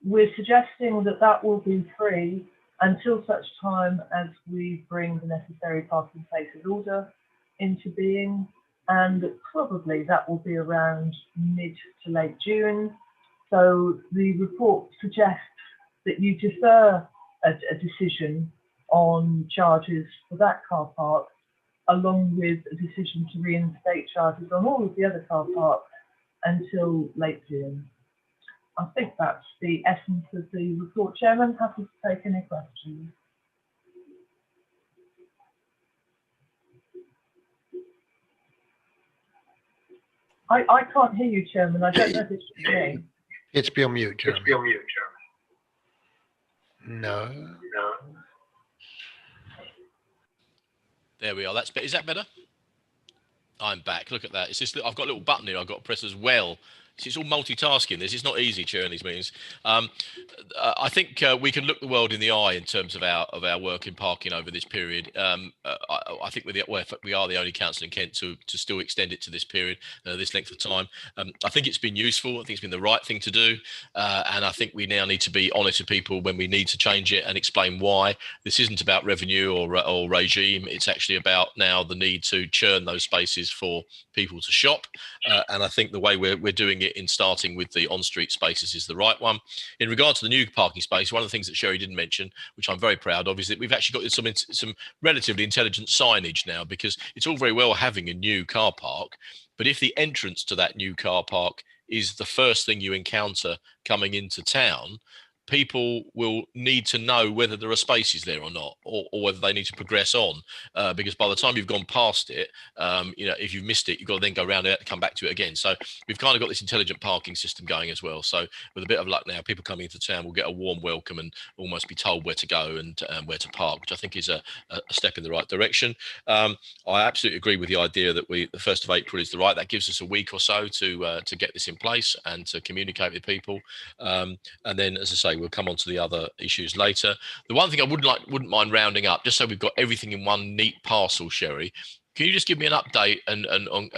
S6: We're suggesting that that will be free until such time as we bring the necessary parking places order into being, and probably that will be around mid to late June. So the report suggests that you defer a decision on charges for that car park, along with a decision to reinstate charges on all of the other car parks until late June. I think that's the essence of the report, Chairman. Happy to take any questions. I can't hear you, Chairman. I don't know if it's me.
S5: It's be on mute, Jeremy.
S10: It's be on mute, Chairman.
S5: No.
S10: No.
S1: There we are. Is that better? I'm back. Look at that. It's just I've got a little button here I've got to press as well. It's all multitasking. This is not easy, chairing these meetings. I think we can look the world in the eye in terms of our work in parking over this period. I think we are the only council in Kent to still extend it to this period, this length of time. I think it's been useful. I think it's been the right thing to do, and I think we now need to be honest with people when we need to change it and explain why. This isn't about revenue or regime. It's actually about now the need to churn those spaces for people to shop, and I think the way we're doing it in starting with the on-street spaces is the right one. In regard to the new parking space, one of the things that Sherry didn't mention, which I'm very proud of, is that we've actually got some relatively intelligent signage now, because it's all very well having a new car park, but if the entrance to that new car park is the first thing you encounter coming into town, people will need to know whether there are spaces there or not, or whether they need to progress on, because by the time you've gone past it, if you've missed it, you've got to then go around it and come back to it again. So we've kind of got this intelligent parking system going as well. So with a bit of luck now, people coming into town will get a warm welcome and almost be told where to go and where to park, which I think is a step in the right direction. I absolutely agree with the idea that the 1st of April is the right. That gives us a week or so to get this in place and to communicate with people. And then, as I say, we'll come on to the other issues later. The one thing I wouldn't mind rounding up, just so we've got everything in one neat parcel, Sherry, can you just give me an update and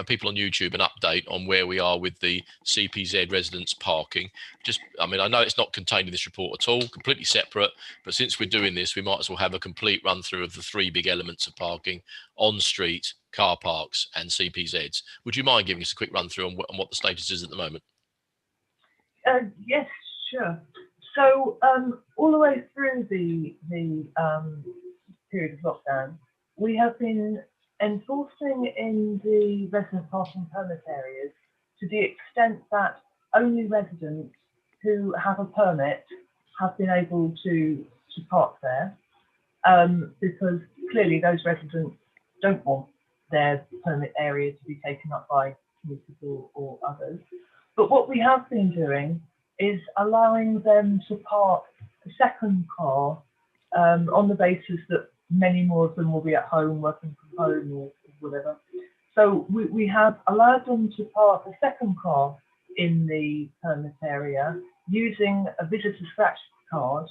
S1: people on YouTube an update on where we are with the CPZ residents parking? I know it's not contained in this report at all, completely separate, but since we're doing this, we might as well have a complete run through of the three big elements of parking: on street, car parks and CPZs. Would you mind giving us a quick run through on what the status is at the moment?
S6: Yes, sure. So all the way through the period of lockdown, we have been enforcing in the resident parking permit areas to the extent that only residents who have a permit have been able to park there, because clearly those residents don't want their permit area to be taken up by municipal or others. But what we have been doing is allowing them to park a second car on the basis that many more of them will be at home, working from home or whatever. So we have allowed them to park a second car in the permit area using a visitor scratch card,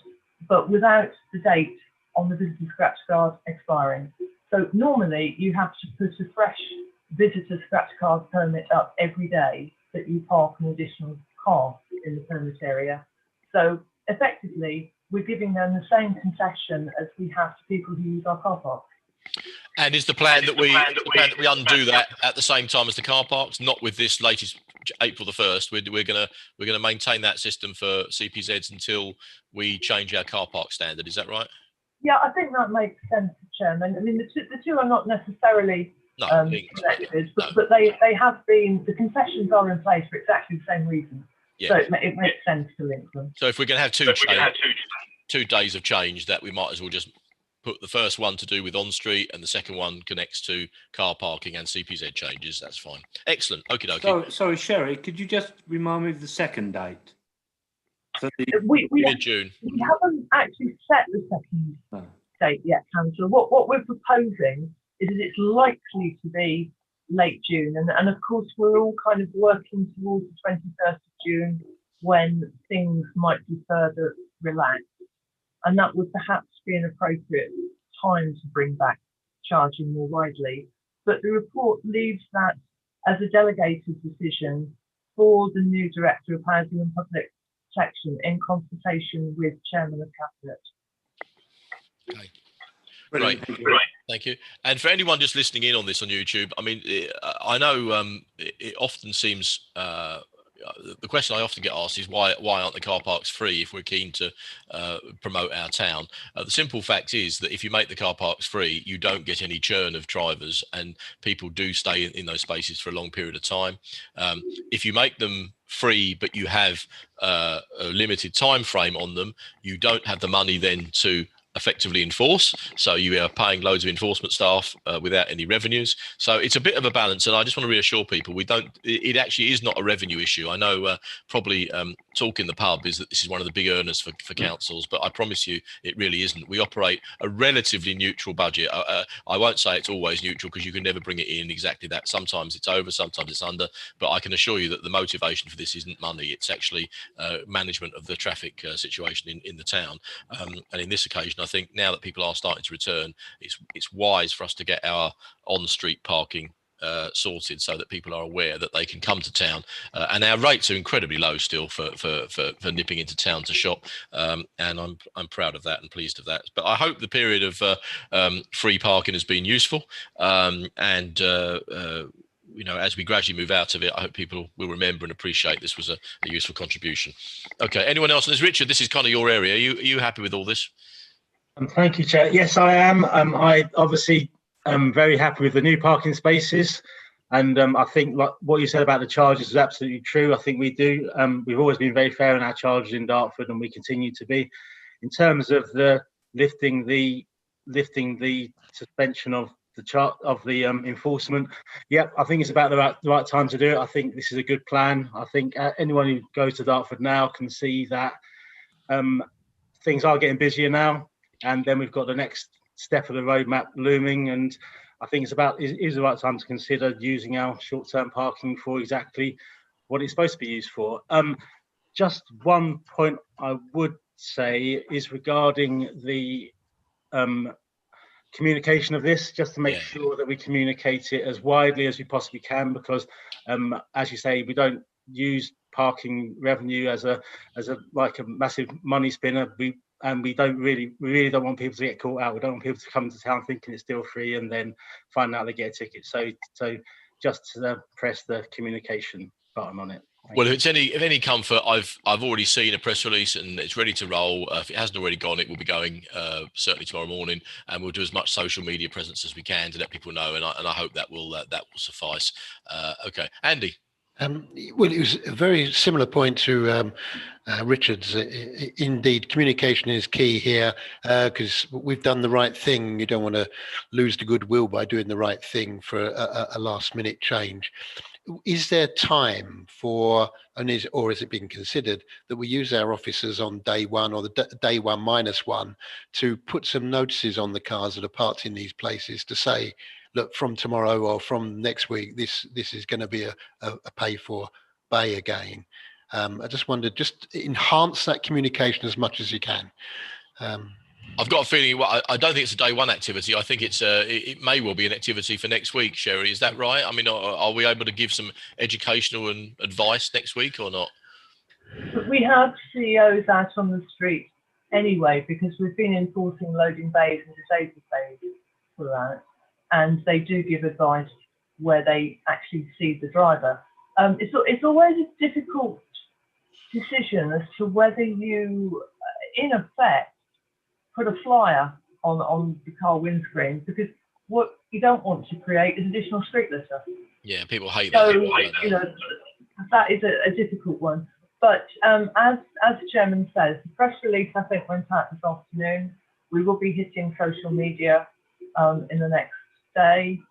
S6: but without the date on the visitor scratch card expiring. So normally you have to put a fresh visitor scratch card permit up every day that you park an additional car in the permit area. So effectively, we're giving them the same concession as we have to people who use our car park.
S1: And is the plan that we undo that at the same time as the car parks, not with this latest April the 1st? We're gonna maintain that system for CPZs until we change our car park standard. Is that right?
S6: Yeah, I think that makes sense, Chairman. I mean, the two are not necessarily connected, but they have been, the concessions are in place for exactly the same reason. Yeah. So it makes sense to link them.
S1: So if we're going to have two days of change, that we might as well just put the first one to do with on-street and the second one connects to car parking and CPZ changes. That's fine. Excellent. Okie dokie.
S10: Sorry, Sherry, could you just remind me of the second date? So
S1: mid-June.
S6: We haven't actually set the second date yet, Councillor. What we're proposing is that it's likely to be late June. And of course, we're all kind of working towards the 21st of June when things might be further relaxed. And that would perhaps be an appropriate time to bring back charging more widely. But the report leaves that as a delegated decision for the new Director of Housing and Public Protection in consultation with Chairman of Cabinet.
S1: Okay. Right. Thank you. And for anyone just listening in on this on YouTube, I mean, I know it often seems the question I often get asked is why aren't the car parks free if we're keen to promote our town? The simple fact is that if you make the car parks free, you don't get any churn of drivers, and people do stay in those spaces for a long period of time. If you make them free but you have a limited time frame on them, you don't have the money then to effectively enforce, so you are paying loads of enforcement staff without any revenues. So it's a bit of a balance, and I just want to reassure people it actually is not a revenue issue. I know probably talk in the pub is that this is one of the big earners for councils, but I promise you it really isn't. We operate a relatively neutral budget. I won't say it's always neutral because you can never bring it in exactly that. Sometimes it's over, sometimes it's under, but I can assure you that the motivation for this isn't money. It's actually management of the traffic situation in the town, and in this occasion I think now that people are starting to return, it's wise for us to get our on-street parking sorted so that people are aware that they can come to town, and our rates are incredibly low still for nipping into town to shop, and I'm proud of that and pleased of that. But I hope the period of free parking has been useful, and you know, as we gradually move out of it, I hope people will remember and appreciate this was a useful contribution. Okay, anyone else on this? Richard, this is kind of your area. Are you happy with all this?
S11: Thank you, Chair. Yes, I am. I obviously am very happy with the new parking spaces, and I think like what you said about the charges is absolutely true. I think we do. We've always been very fair in our charges in Dartford, and we continue to be. In terms of the lifting the suspension of the enforcement, yeah, I think it's about the right time to do it. I think this is a good plan. I think anyone who goes to Dartford now can see that things are getting busier now. And then we've got the next step of the roadmap looming, and I think it is the right time to consider using our short-term parking for exactly what it's supposed to be used for. Just one point I would say is regarding the communication of this, just to make sure that we communicate it as widely as we possibly can, because as you say, we don't use parking revenue as a massive money spinner. We really don't want people to get caught out. We don't want people to come to town thinking it's still free and then find out they get a ticket. So just to press the communication button on it.
S1: Well, if any comfort, I've already seen a press release and it's ready to roll. If it hasn't already gone, it will be going certainly tomorrow morning, and we'll do as much social media presence as we can to let people know. And I hope that will suffice. Okay, Andy.
S5: Well, it was a very similar point to Richard's. Indeed, communication is key here, because we've done the right thing. You don't want to lose the goodwill by doing the right thing for a last-minute change. is there time for, or is it being considered that we use our officers on day one or the day one -1 to put some notices on the cars that are parked in these places to say, look, from tomorrow or from next week, this is going to be a pay for bay again. I just wondered, just enhance that communication as much as you can.
S1: I've got a feeling. Well, I don't think it's a day one activity. I think it may well be an activity for next week. Sherry, is that right? I mean, are we able to give some educational and advice next week or not?
S6: We have CEOs out on the street anyway, because we've been enforcing loading bays and disabled bays throughout, and they do give advice where they actually see the driver. It's always a difficult decision as to whether you, in effect, put a flyer on the car windscreen, because what you don't want to create is additional street litter.
S1: Yeah, people hate
S6: so,
S1: that.
S6: You know, that is a difficult one. But as the chairman says, the press release I think went out this afternoon. We will be hitting social media in the next day.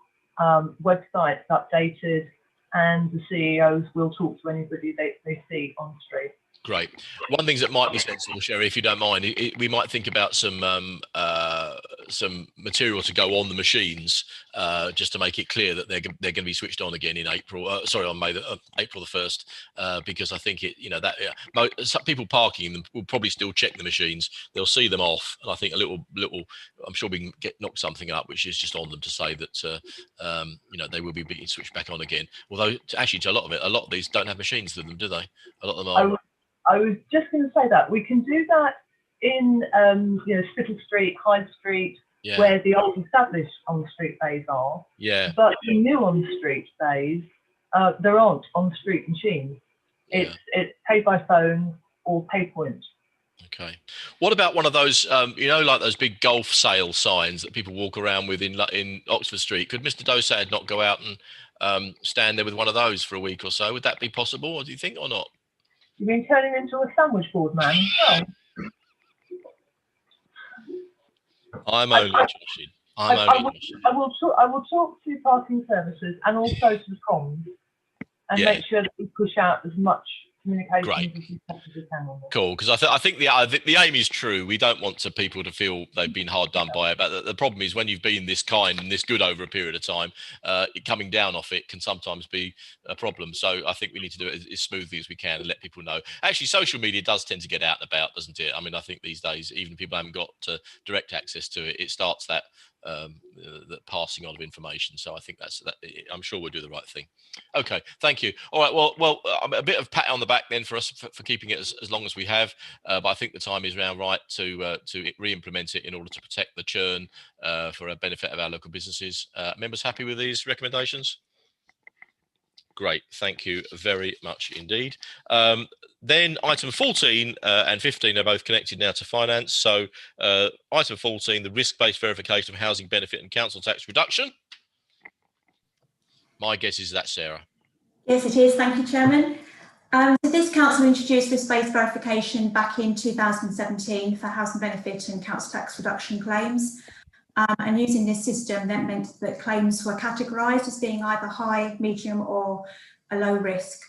S6: Websites updated, and the CEOs will talk to anybody they see on the street.
S1: Great. One thing that might be sensible, Sherry, if you don't mind, we might think about some material to go on the machines, just to make it clear that they're going to be switched on again in April. On April the 1st, because I think some people parking them will probably still check the machines. They'll see them off, and I think a little. I'm sure we can knock something up, which is just on them to say that they will be being switched back on again. Although actually, to a lot of these don't have machines in them, do they? A lot of them are.
S6: I was just going to say that we can do that in Spittal Street, Hyde Street, where the old established on-street bays are.
S1: Yeah.
S6: But the new on-street bays, there aren't on-street machines. It's pay by phone or pay point.
S1: Okay. What about one of those, like those big golf sale signs that people walk around with in Oxford Street? Could Mr. Dosad not go out and stand there with one of those for a week or so? Would that be possible, or do you think, or not?
S6: You mean turning into a sandwich board man? No.
S1: I'm only joshing.
S6: I will talk to parking services and also to the comms and make sure that we push out as much communication as we possibly can on this. Cool,
S1: because I think the aim is true. We don't want people to feel they've been hard done by it. But the problem is when you've been this kind and this good over a period of time, coming down off it can sometimes be a problem. So I think we need to do it as smoothly as we can and let people know. Actually, social media does tend to get out and about, doesn't it? I mean, I think these days, even if people haven't got direct access to it, it starts that passing on of information. So I think that. I'm sure we'll do the right thing. Okay, thank you. All right, well, a bit of pat on the back then for us for keeping it as long as we have. But I think the time is now right to re-implement it in order to protect the churn for a benefit of our local businesses. Members happy with these recommendations? Great, thank you very much indeed. Then item 14 and 15 are both connected now to finance. So item 14, the risk-based verification of housing benefit and council tax reduction. My guess is that Sarah.
S12: Yes, it is. Thank you, Chairman. So this council introduced risk-based verification back in 2017 for housing benefit and council tax reduction claims. And using this system that meant that claims were categorised as being either high, medium or a low risk.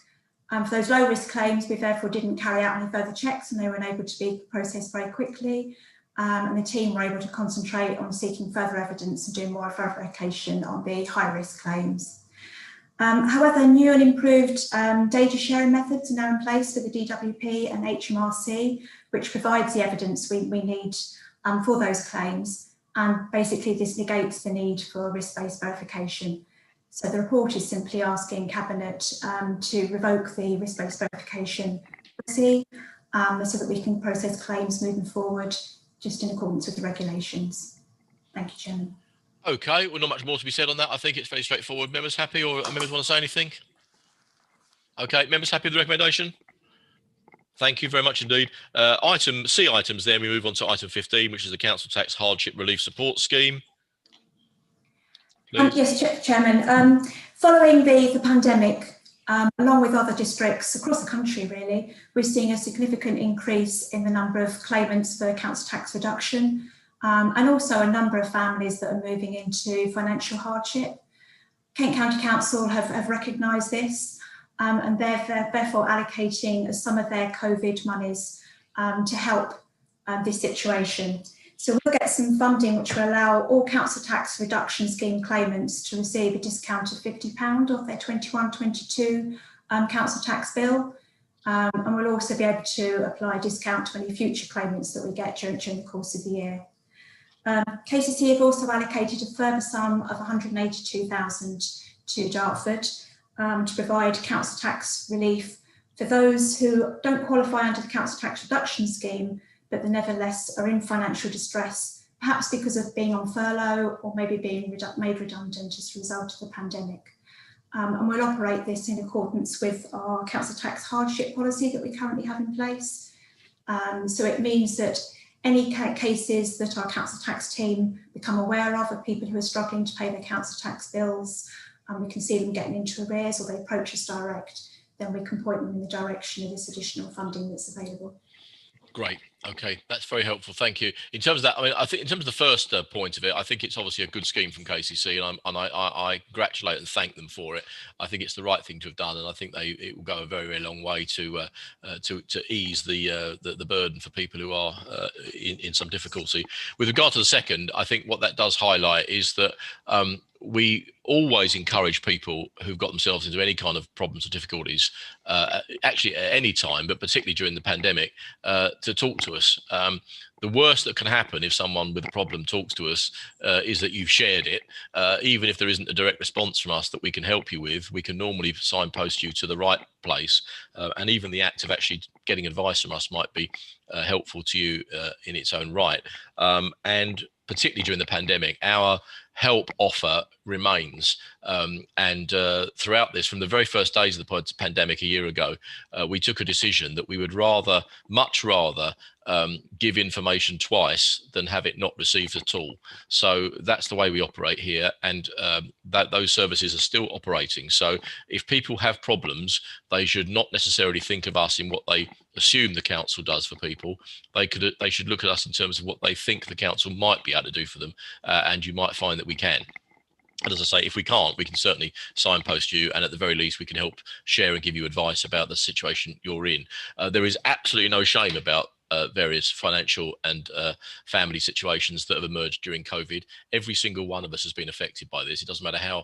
S12: For those low risk claims, we therefore didn't carry out any further checks and they were able to be processed very quickly. And the team were able to concentrate on seeking further evidence and doing more verification on the high risk claims. However, new and improved data sharing methods are now in place with the DWP and HMRC, which provides the evidence we need for those claims. And basically this negates the need for risk-based verification. So the report is simply asking Cabinet to revoke the risk-based verification policy so that we can process claims moving forward just in accordance with the regulations. Thank you, Chairman.
S1: Okay, well, not much more to be said on that. I think it's very straightforward. Members happy, or members want to say anything? Okay, members happy with the recommendation? Thank you very much indeed. Item C items then, we move on to item 15, which is the Council Tax Hardship Relief Support Scheme.
S12: Yes, Chairman. Following the pandemic, along with other districts across the country really, we're seeing a significant increase in the number of claimants for council tax reduction and also a number of families that are moving into financial hardship. Kent County Council have recognised this, and they're therefore allocating some of their COVID monies to help this situation. So we'll get some funding which will allow all council tax reduction scheme claimants to receive a discount of £50 off their 21-22 council tax bill. And we'll also be able to apply a discount to any future claimants that we get during the course of the year. KCC have also allocated a further sum of £182,000 to Dartford to provide council tax relief for those who don't qualify under the council tax reduction scheme, but they nevertheless are in financial distress, perhaps because of being on furlough or maybe being made redundant as a result of the pandemic. And we'll operate this in accordance with our council tax hardship policy that we currently have in place. So it means that any cases that our council tax team become aware of people who are struggling to pay their council tax bills, and we can see them getting into arrears or they approach us direct, then we can point them in the direction of this additional funding that's available.
S1: Great. Okay, that's very helpful. Thank you. In terms of that, I mean, I think in terms of the first point of it, I think it's obviously a good scheme from KCC, and I congratulate and thank them for it. I think it's the right thing to have done, and I think it will go a very, very long way to ease the burden for people who are in some difficulty. With regard to the second, I think what that does highlight is that we always encourage people who've got themselves into any kind of problems or difficulties, actually at any time, but particularly during the pandemic, to talk to us. The worst that can happen if someone with a problem talks to us is that you've shared it. Even if there isn't a direct response from us that we can help you with, we can normally signpost you to the right place. And even the act of actually getting advice from us might be helpful to you in its own right. And particularly during the pandemic, our help offer remains. And throughout this, from the very first days of the pandemic a year ago, we took a decision that we would much rather give information twice than have it not received at all. So that's the way we operate here, and those services are still operating. So if people have problems, they should not necessarily think of us in what they assume the council does for people. They should look at us in terms of what they think the council might be able to do for them, and you might find that we can. And as I say, if we can't, we can certainly signpost you, and at the very least, we can help share and give you advice about the situation you're in. There is absolutely no shame about various financial and family situations that have emerged during COVID. Every single one of us has been affected by this. It doesn't matter how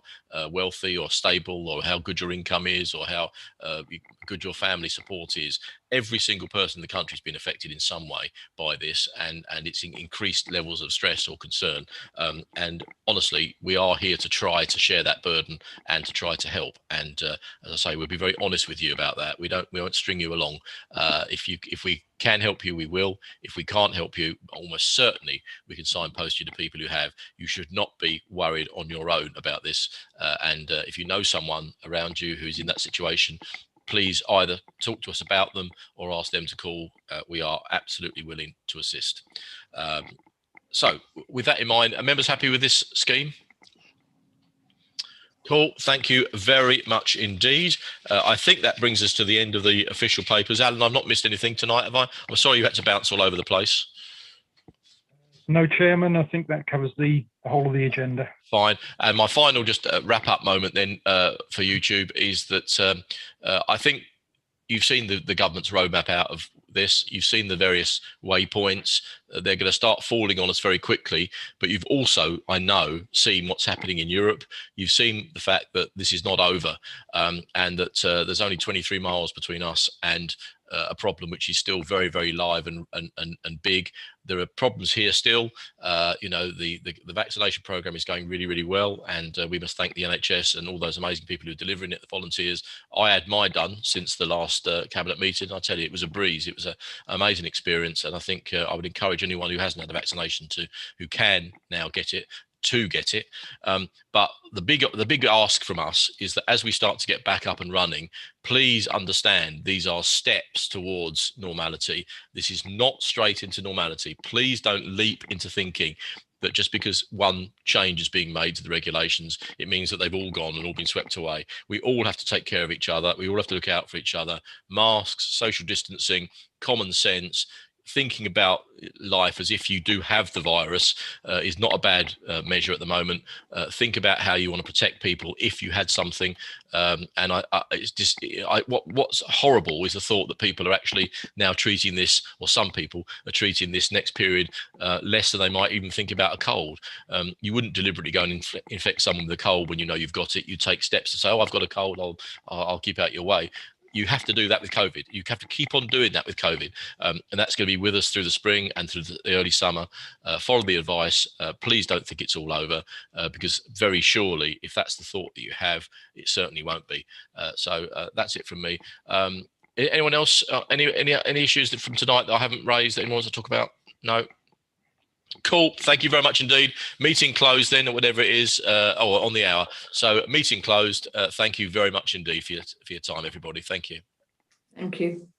S1: wealthy or stable or how good your income is or how good your family support is. Every single person in the country has been affected in some way by this, and it's increased levels of stress or concern. And honestly, we are here to try to share that burden and to try to help. And as I say, we'll be very honest with you about that. We won't string you along. If we can help you, we will. If we can't help you, almost certainly we can signpost you to people who have. You should not be worried on your own about this. And if you know someone around you who's in that situation, please either talk to us about them or ask them to call. We are absolutely willing to assist. So with that in mind, are members happy with this scheme? Cool. Thank you very much indeed. I think that brings us to the end of the official papers. Alan, I've not missed anything tonight, have I? I'm sorry you had to bounce all over the place.
S2: No, Chairman, I think that covers the whole of the agenda.
S1: Fine. And my final just wrap up moment then for YouTube is that I think you've seen the government's roadmap out of this. You've seen the various waypoints. They're going to start falling on us very quickly. But you've also, I know, seen what's happening in Europe. You've seen the fact that this is not over, and that there's only 23 miles between us and a problem which is still very, very live and big. There are problems here still. You know, the vaccination program is going really, really well, and we must thank the NHS and all those amazing people who are delivering it, the volunteers. I had mine done since the last cabinet meeting. I tell you, it was a breeze. It was an amazing experience, and I think I would encourage anyone who hasn't had the vaccination who can now get it, to get it. But the big ask from us is that as we start to get back up and running, please understand these are steps towards normality. This is not straight into normality. Please don't leap into thinking that just because one change is being made to the regulations, it means that they've all gone and all been swept away. We all have to take care of each other. We all have to look out for each other. Masks, social distancing, common sense. thinking about life as if you do have the virus is not a bad measure at the moment. Think about how you want to protect people if you had something. And it's just what's horrible is the thought that people are actually now treating this, or some people are treating this next period less than they might even think about a cold. You wouldn't deliberately go and infect someone with a cold when you know you've got it. You take steps to say, oh, I've got a cold, I'll keep out your way. You have to do that with COVID. You have to keep on doing that with COVID. And that's going to be with us through the spring and through the early summer. Follow the advice. Please don't think it's all over, because very surely, if that's the thought that you have, it certainly won't be. So that's it from me. Anyone else? Any issues from tonight that I haven't raised that anyone wants to talk about? No. Cool. Thank you very much indeed. Meeting closed then, or whatever it is, on the hour. So meeting closed. Thank you very much indeed for your time, everybody. Thank you.
S13: Thank you.